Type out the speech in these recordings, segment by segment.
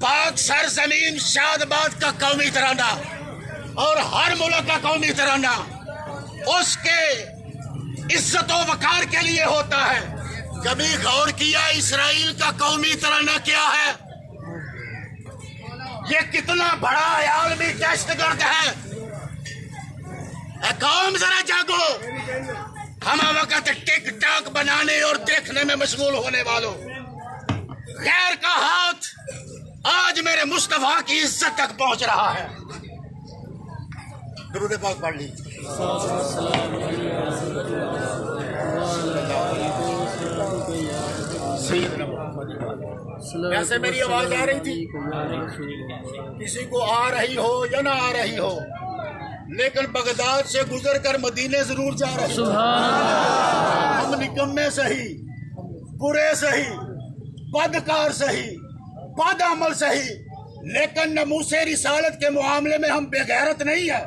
پاک سرزمین شادباد کا قومی ترانہ اور ہر ملک کا قومی ترانہ اس کے عزت و وقار کے لیے ہوتا ہے. کبھی غور کیا اسرائیل کا قومی ترانہ کیا ہے؟ یہ کتنا بڑا عالمی دہشت گرد ہے. اے قوم ذرا جاگو. ہم وقت ٹک ٹاک بنانے اور دیکھنے میں مشغول ہونے والوں، غیر کا ہاتھ آج میرے مصطفیٰ کی عزت تک پہنچ رہا ہے. درود پاک پڑھ لیجیے. ویسے میری آواز آ رہی تھی، کسی کو آ رہی ہو یا نہ آ رہی ہو، لیکن بغداد سے گزر کر مدینے ضرور جا رہے ہیں. ہم نکمے سہی، برے سہی، بدکار سہی، بد عمل سہی، لیکن ناموس رسالت کے معاملے میں ہم بے غیرت نہیں ہیں.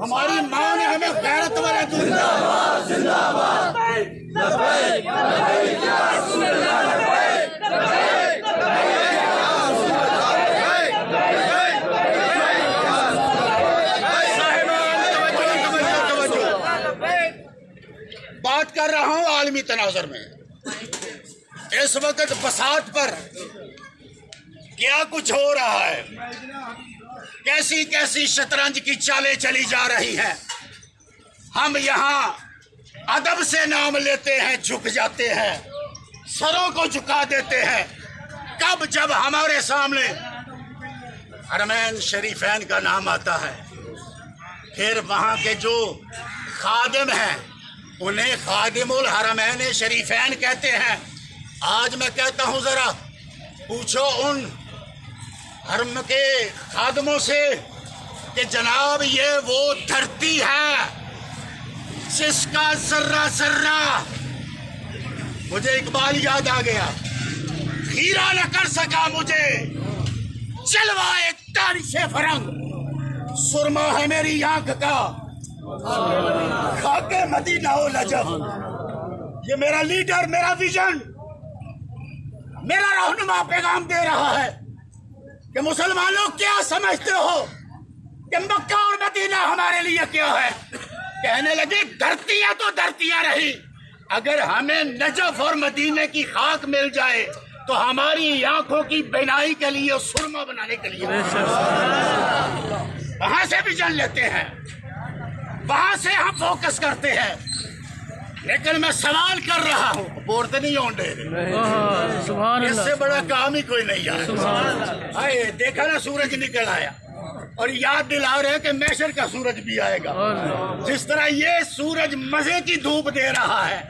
ہماری ماں نے ہمیں غیرت والے دین بات کر رہا ہوں. عالمی تناظر میں اس وقت بساط پر کیا کچھ ہو رہا ہے، کیسی کیسی شطرنج کی چالیں چلی جا رہی ہیں. ہم یہاں ادب سے نام لیتے ہیں، جھک جاتے ہیں، سروں کو جھکا دیتے ہیں. کب جب ہمارے سامنے حرمین شریفین کا نام آتا ہے، پھر وہاں کے جو خادم ہیں انہیں خادم الحرمین شریفین کہتے ہیں. آج میں کہتا ہوں ذرا پوچھو ان حرم کے خادموں سے کہ جناب یہ وہ دھرتی ہے جس کا ذرہ ذرہ، مجھے اقبال یاد آ گیا، خیرہ نہ کر سکا مجھے جلوہ ایک تاریخ فرنگ، سرما ہے میری آنکھ کا خاک مدینہ و نجف. یہ میرا لیڈر، میرا ویژن، میرا رہنما پیغام دے رہا ہے کہ مسلمانوں کیا سمجھتے ہو کہ مکہ اور مدینہ ہمارے لیے کیا ہے؟ کہنے لگے دھرتیاں تو دھرتیاں رہی، اگر ہمیں نجف اور مدینے کی خاک مل جائے تو ہماری آنکھوں کی بینائی کے لیے، سرما بنانے کے لیے وہاں سے بھی جان لیتے ہیں، وہاں سے ہم فوکس کرتے ہیں. لیکن میں سوال کر رہا ہوں، بورتے نہیں ہونڈے، اس سے بڑا کام ہی کوئی نہیں آیا. دیکھا نا سورج نکل آیا، اور یاد دلا رہے کہ محشر کا سورج بھی آئے گا. جس طرح یہ سورج مزے کی دھوپ دے رہا ہے،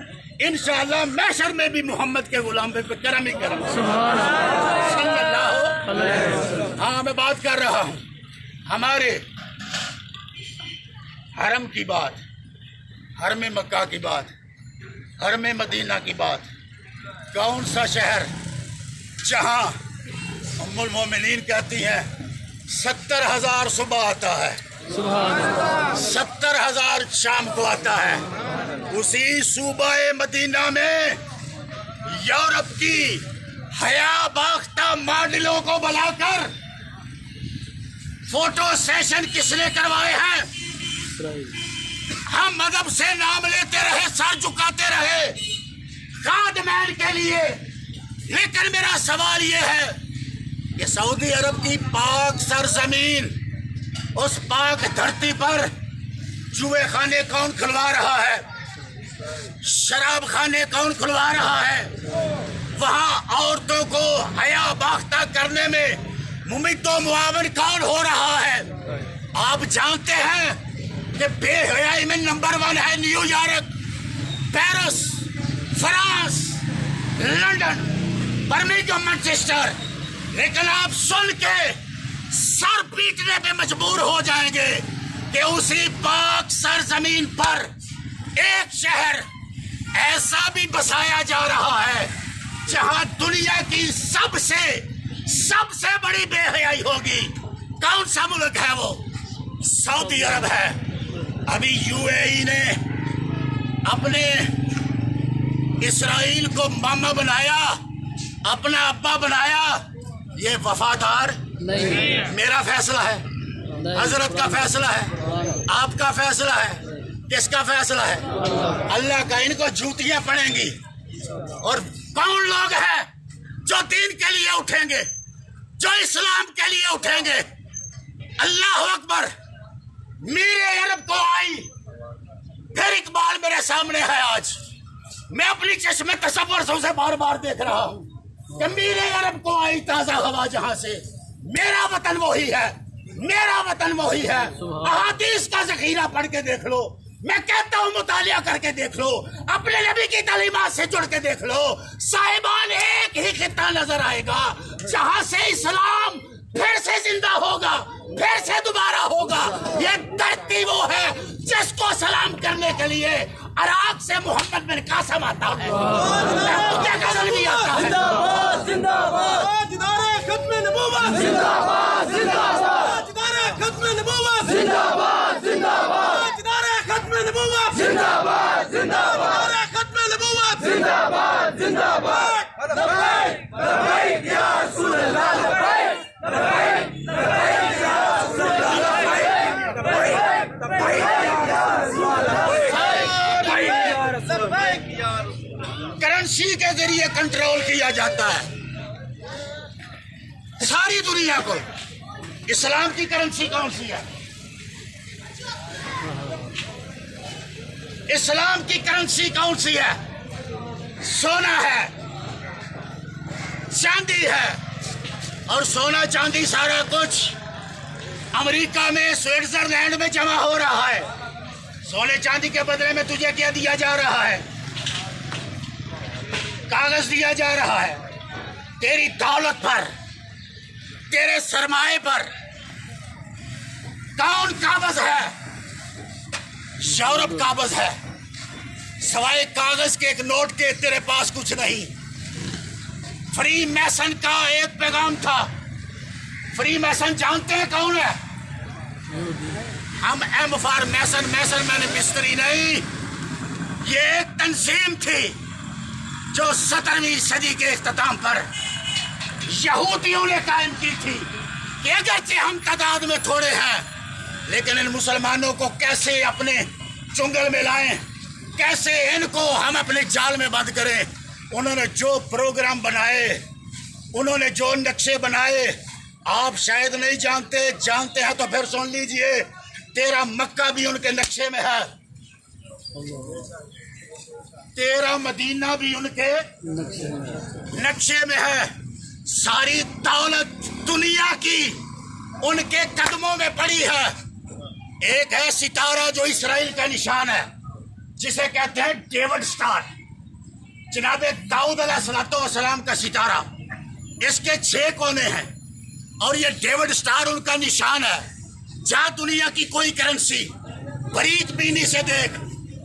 انشاءاللہ محشر میں بھی محمد کے غلام پہ کرم ہی کرم صلی اللہ علیہ وسلم. ہاں میں بات کر رہا ہوں ہمارے حرم کی بات، حرم مکہ کی بات، حرم مدینہ کی بات. کون سا شہر جہاں ام المومنین کہتی ہیں 70,000 صبح آتا ہے، 70,000 شام کو آتا ہے. اسی صوبہ مدینہ میں یورپ کی حیا باختہ ماڈلوں کو بلا کر فوٹو سیشن کس نے کروائے ہیں؟ ہم مذہب سے نام لیتے رہے، سر جھکاتے رہے گاڈ مین کے لیے. لیکن میرا سوال یہ ہے کہ سعودی عرب کی پاک سرزمین، اس پاک دھرتی پر جوئے خانے کون کھلوا رہا ہے؟ شراب خانے کون کھلوا رہا ہے؟ وہاں عورتوں کو حیا باختہ کرنے میں ممد و معاون کون ہو رہا ہے؟ آپ جانتے ہیں کہ بے حیائی میں نمبر 1 ہے new York, Paris, France, London, Birmingham, Manchester. لیکن آپ سن کے سر پیٹنے پہ مجبور ہو جائیں گے کہ اسی پاک سرزمین پر ایک شہر ایسا بھی بسایا جا رہا ہے جہاں دنیا کی سب سے بڑی بے حیائی ہوگی. کون سا ملک ہے وہ؟ سعودی عرب ہے. ابھی UAE نے اپنے اسرائیل کو ماما بنایا، اپنا ابا بنایا. یہ وفادار نہیں، میرا فیصلہ ہے، حضرت کا فیصلہ ہے، آپ کا فیصلہ ہے، کس کا فیصلہ ہے؟ اللہ کا۔ ان کو جوتیاں پڑیں گی، اور کون لوگ ہیں جو دین کے لیے اٹھیں گے، جو اسلام کے لیے اٹھیں گے؟ اللہ اکبر۔ میرے عرب کو آئی، پھر اقبال میرے سامنے ہے آج، میں اپنی چشم تصور سے اسے بار بار دیکھ رہا ہوں کہ میرے عرب کو آئی تازہ ہوا جہاں سے۔ میرا وطن وہی ہے، میرا وطن وہی ہے۔ احادیث کا ذخیرہ پڑھ کے دیکھ لو، میں کہتا ہوں مطالعہ کر کے دیکھ لو، اپنے نبی کی تعلیمات سے جڑ کے دیکھ لو، صاحبان ایک ہی خطہ نظر آئے گا جہاں سے اسلام پھر سے زندہ ہوگا، پھر سے دوبارہ ہوگا۔ یہ دھرتی وہ ہے جس کو سلام کرنے کے لیے عراق سے محمد بن قاسم آتا ہے، غزل بھی آتا ہے۔ زندہ باد ادارے ختم نبوت، زندہ باد، زندہ باد ادارے ختم نبوت، زندہ باد، زندہ باد ادارے ختم نبوت، زندہ باد، زندہ باد ادارے ختم نبوت، زندہ باد، زندہ باد۔ لبیک لبیک یا رسول اللہ، لبیک لبیک لبیک یا رسول اللہ، لبیک لبیک لبیک یا رسول اللہ، لبیک یا رسول اللہ۔ کرنسی کے ذریعے کنٹرول کیا جاتا ہے ساری دنیا کو۔ اسلام کی کرنسی کون سی ہے؟ اسلام کی کرنسی کون سی ہے؟ سونا ہے، چاندی ہے، اور سونا چاندی سارا کچھ امریکہ میں سوئٹزرلینڈ میں جمع ہو رہا ہے۔ سونے چاندی کے بدلے میں تجھے کیا دیا جا رہا ہے؟ کاغذ دیا جا رہا ہے۔ تیری دولت پر، تیرے سرمائے پر کون قابض ہے؟ یورپ قابض ہے۔ سوائے کاغذ کے ایک نوٹ کے تیرے پاس کچھ نہیں۔ فری میسن کا ایک پیغام تھا۔ فری میسن جانتے ہیں کون ہے؟ ہم ایم فار میسن، میسن میں نے مستری نہیں۔ یہ ایک تنظیم تھی جو 17ویں صدی کے اختتام پر یہودیوں نے قائم کی تھی کہ اگرچہ ہم تعداد میں تھوڑے ہیں لیکن ان مسلمانوں کو کیسے اپنے چنگل میں لائیں، کیسے ان کو ہم اپنے جال میں بند کریں۔ انہوں نے جو پروگرام بنائے، انہوں نے جو نقشے بنائے، آپ شاید نہیں جانتے، جانتے ہیں تو پھر سن لیجئے۔ تیرا مکہ بھی ان کے نقشے میں ہے، تیرا مدینہ بھی ان کے نقشے میں ہے۔ ساری دولت دنیا کی ان کے قدموں میں پڑی ہے۔ ایک ہے ستارہ جو اسرائیل کا نشان ہے، جسے کہتے ہیں ڈیوڈ سٹار، جناب داؤد علیہ السلام کا ستارہ۔ اس کے 6 کونے ہیں اور یہ ڈیوڈ سٹار ان کا نشان ہے۔ جا دنیا کی کوئی کرنسی باریک بینی سے دیکھ،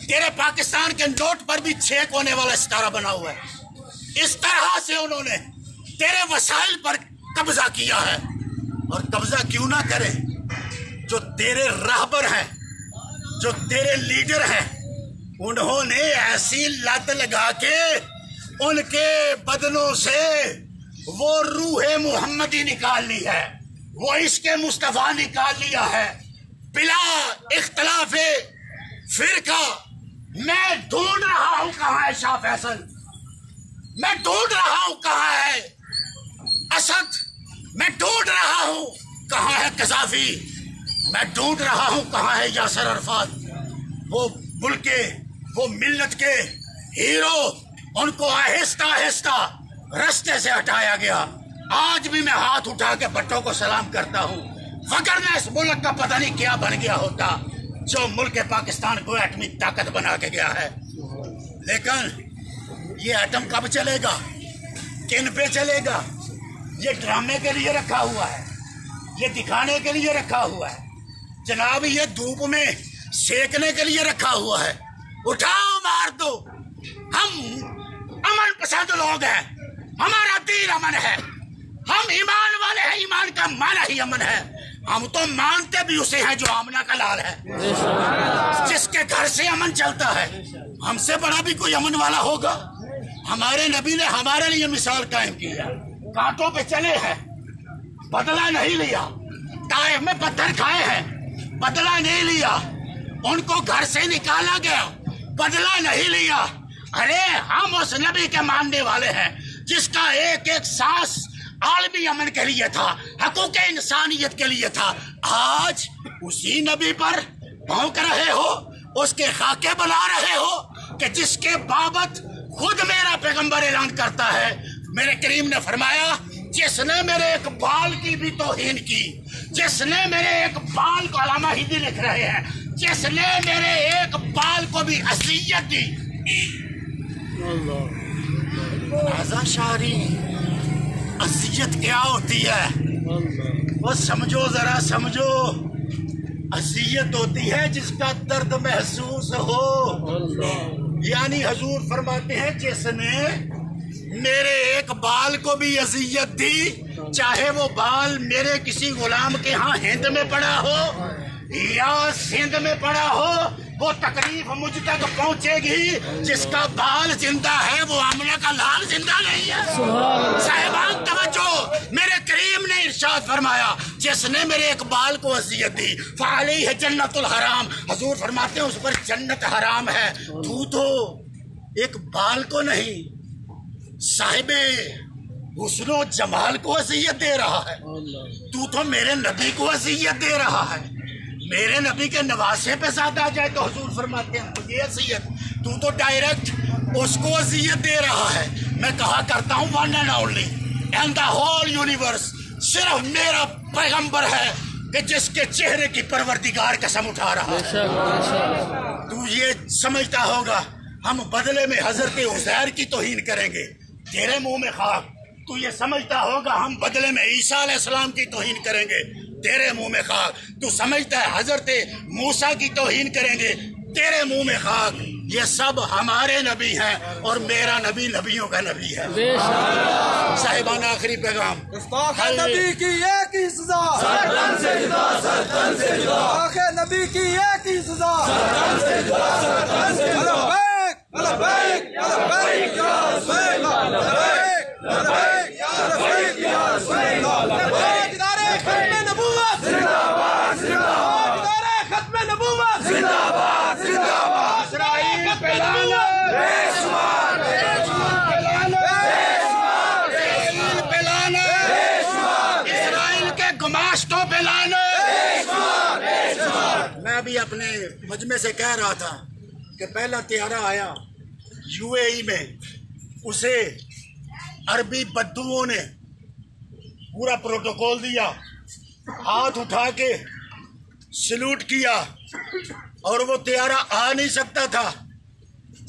تیرے پاکستان کے نوٹ پر بھی 6 کونے والا ستارہ بنا ہوا ہے۔ اس طرح سے انہوں نے تیرے وسائل پر قبضہ کیا ہے، اور قبضہ کیوں نہ کرے؟ جو تیرے راہبر ہیں، جو تیرے لیڈر ہیں، انہوں نے ایسی لت لگا کے ان کے بدنوں سے وہ روح محمدی نکال لی ہے، وہ عشق مصطفیٰ نکال لیا ہے بلا اختلاف فرقہ۔ میں ڈھونڈ رہا ہوں کہاں ہے شاہ فیصل، میں ڈھونڈ رہا ہوں کہاں ہے اسد، میں ڈھونڈ رہا ہوں کہاں ہے قذافی، میں ڈھونڈ رہا ہوں کہاں ہے یاسر عرفات۔ وہ ملک کے، وہ ملت کے ہیرو، ان کو آہستہ آہستہ رستے سے ہٹایا گیا۔ آج بھی میں ہاتھ اٹھا کے بٹوں کو سلام کرتا ہوں، وگرنہ اس ملک کا پتہ نہیں کیا بن گیا ہوتا جو ملک پاکستان کو ایٹمی طاقت بنا کے گیا ہے۔ لیکن یہ ایٹم کب چلے گا، کن پہ چلے گا؟ یہ ڈرامے کے لیے رکھا ہوا ہے، یہ دکھانے کے لیے رکھا ہوا ہے جناب، یہ دھوپ میں سیکنے کے لیے رکھا ہوا ہے۔ اٹھاؤ مار دو۔ ہم امن پسند لوگ ہیں، ہمارا دین امن ہے، ہم ایمان والے ہیں، ایمان کا معنی ہی امن ہے۔ ہم تو مانتے بھی اسے ہیں جو آمنہ کا لال ہے، جس کے گھر سے امن چلتا ہے۔ ہم سے بڑا بھی کوئی امن والا ہوگا؟ ہمارے نبی نے ہمارے لیے مثال قائم کی ہے، کانٹوں پہ چلے ہیں، بدلہ نہیں لیا، طائف میں پتھر کھائے ہیں، بدلہ نہیں لیا، ان کو گھر سے نکالا گیا، بدلہ نہیں لیا۔ ارے ہم اس نبی کے ماننے والے ہیں جس کا ایک ایک سانس عالمی امن کے لیے تھا، حقوق انسانیت کے لیے تھا۔ آج اسی نبی پر بھونک رہے ہو، اس کے خاکے بنا رہے ہو کہ جس کے بابت خود میرا پیغمبر اعلان کرتا ہے۔ میرے کریم نے فرمایا جس نے میرے ایک بال کی بھی توہین کی، جس نے میرے ایک بال کو، علامہ ہندی لکھ رہے ہیں، جس نے میرے ایک بال کو بھی اذیت دی۔ لہذا شاعری اذیت کیا ہوتی ہے وہ سمجھو، ذرا سمجھو۔ اذیت ہوتی ہے جس کا درد محسوس ہو۔ یعنی حضور فرماتے ہیں جس نے میرے ایک بال کو بھی اذیت دی، چاہے وہ بال میرے کسی غلام کے ہاں ہند میں پڑا ہو یا سندھ میں پڑا ہو، وہ تکلیف مجھ تک پہنچے گی۔ جس کا بال زندہ ہے وہ آملہ کا لال زندہ نہیں ہے۔ صاحبان توجہ، میرے کریم نے ارشاد فرمایا جس نے میرے ایک بال کو اذیت دی فعلیہ جنت الحرام، حضور فرماتے ہیں اس پر جنت حرام ہے۔ تو ایک بال کو نہیں، صاحب حسن و جمال کو اذیت دے رہا ہے۔ تو میرے نبی کو اذیت دے رہا ہے۔ میرے نبی کے نواسے پہ زیادہ آ جائے تو حضور فرماتے ہیں یہ اذیت، تو ڈائریکٹ اس کو اذیت دے رہا ہے۔ میں کہا کرتا ہوں one and only in the whole universe صرف میرا پیغمبر ہے کہ جس کے چہرے کی پروردگار قسم اٹھا رہا ہے۔ تو یہ سمجھتا ہوگا ہم بدلے میں حضرت عزیر کی توہین کریں گے، تیرے منہ میں خاک۔ تو یہ سمجھتا ہوگا ہم بدلے میں عیسیٰ علیہ السلام کی توہین کریں گے، تیرے منہ میں خاک۔ تو سمجھتا ہے حضرت موسیٰ کی توہین کریں گے، تیرے منہ میں خاک۔ یہ سب ہمارے نبی ہیں اور میرا نبی نبیوں کا نبی ہے۔ صاحبان آخری پیغام، گستاخ نبی کی ایک ہی سزا، سرطان سے جدا، سرطان سے جدا۔ گستاخ نبی کی ایک ہی سزا، سرطان سے جدا، سرطان سے جدا۔ لبیک لبیک یا رسول اللہ، لبیک لبیک یا رفیق یا رسول اللہ، لبیک۔ ادارے ختم نبوت زندہ باد، زندہ باد۔ ادارے ختم نبوت زندہ باد، زندہ باد۔ اسرائیل پہ لعنت، بے شمار، بے شمار پہ لعنت، بے شمار، اسرائیل پہ لعنت، بے شمار، اسرائیل کے گماشتوں پہ لعنت، بے شمار، بے شمار۔ میں ابھی اپنے مجمع سے کہہ رہا تھا کہ پہلا طیارہ آیا یو اے ای میں، اسے عربی بدوؤں نے پورا پروٹوکول دیا، ہاتھ اٹھا کے سلوٹ کیا، اور وہ طیارہ آ نہیں سکتا تھا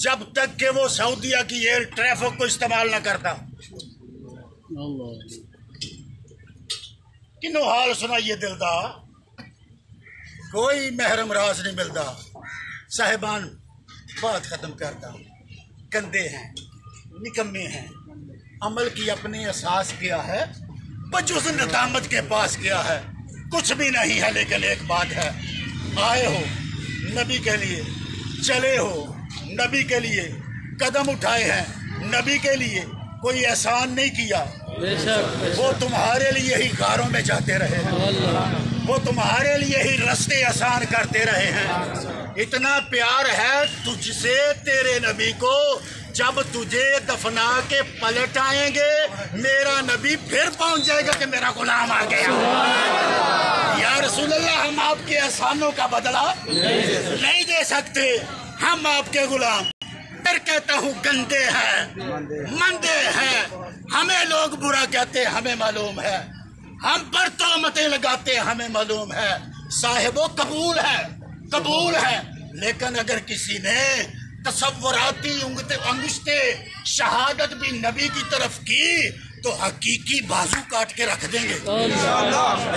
جب تک کہ وہ سعودیہ کی ایئر ٹریفک کو استعمال نہ کرتا۔ کنو حال سنائیے دل دا، کوئی محرم راز نہیں ملتا۔ صاحبان بات ختم کرتا ہوں، گندے ہیں، نکمے ہیں، عمل کی اپنی اساس کیا ہے، بجز ندامت کے پاس کیا ہے، کچھ بھی نہیں ہے۔ لیکن ایک بات ہے، آئے ہو نبی کے لیے، چلے ہو نبی کے لیے، قدم اٹھائے ہیں نبی کے لیے، کوئی احسان نہیں کیا۔ وہ تمہارے لیے ہی غاروں میں جاتے رہے ہیں، وہ تمہارے لیے ہی رستے آسان کرتے رہے ہیں۔ اتنا پیار ہے تجھ سے تیرے نبی کو، جب تجھے دفنا کے پلٹ آئیں گے میرا نبی پھر پہنچ جائے گا کہ میرا غلام آ گیا۔ یا رسول اللہ، ہم آپ کے احسانوں کا بدلہ نہیں دے سکتے، ہم آپ کے غلام۔ پھر کہتا ہوں گندے ہیں، مندے ہیں، ہمیں لوگ برا کہتے ہیں، ہمیں معلوم ہے، ہم پر تہمتیں لگاتے ہیں، ہمیں معلوم ہے۔ صاحب و قبول ہے، قبول ہے، لیکن اگر کسی نے تصوراتی انگشتے شہادت بھی نبی کی طرف کی تو حقیقی بازو کاٹ کے رکھ دیں گے،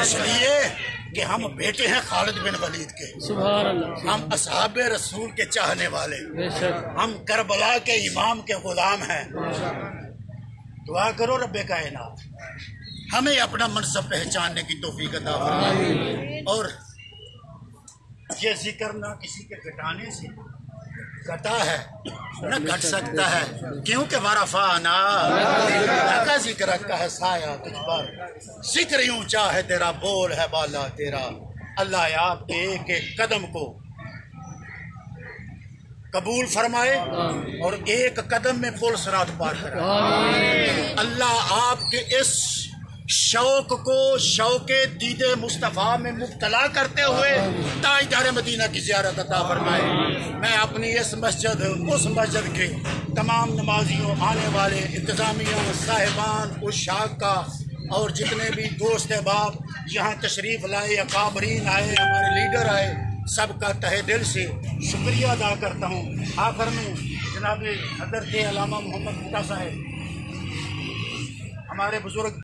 اس لیے کہ ہم بیٹے ہیں خالد بن ولید کے، ہم اصحاب رسول کے چاہنے والے، ہم کربلا کے امام کے غلام ہیں۔ دعا کرو رب کائنات ہمیں اپنا منصب پہچاننے کی توفیق عطا فرمائے، اور یہ ذکر نہ کسی کے گھٹانے سے گھٹا ہے نہ گھٹ سکتا ہے، کیونکہ ورفعنا کا ذکر کا ہے سایہ تجھ پر، ذکر اونچا ہے تیرا، بول ہے بالا تیرا۔ اللہ آپ کے ایک ایک قدم کو قبول فرمائے اور ایک قدم میں پل صراط پار کرائے۔ اللہ آپ کے اس شوق کو شوق دید مصطفیٰ میں مبتلا کرتے ہوئے تاجدار مدینہ کی زیارت عطا فرمائے۔ میں اپنی اس مسجد کے تمام نمازیوں، آنے والے انتظامیہ، صاحبان، عشاق کا اور جتنے بھی دوست احباب یہاں تشریف لائے، اکابرین آئے، ہمارے لیڈر آئے، سب کا تہہ دل سے شکریہ ادا کرتا ہوں۔ آخر میں جناب حضرت علامہ محمد مفتی صاحب ہمارے بزرگ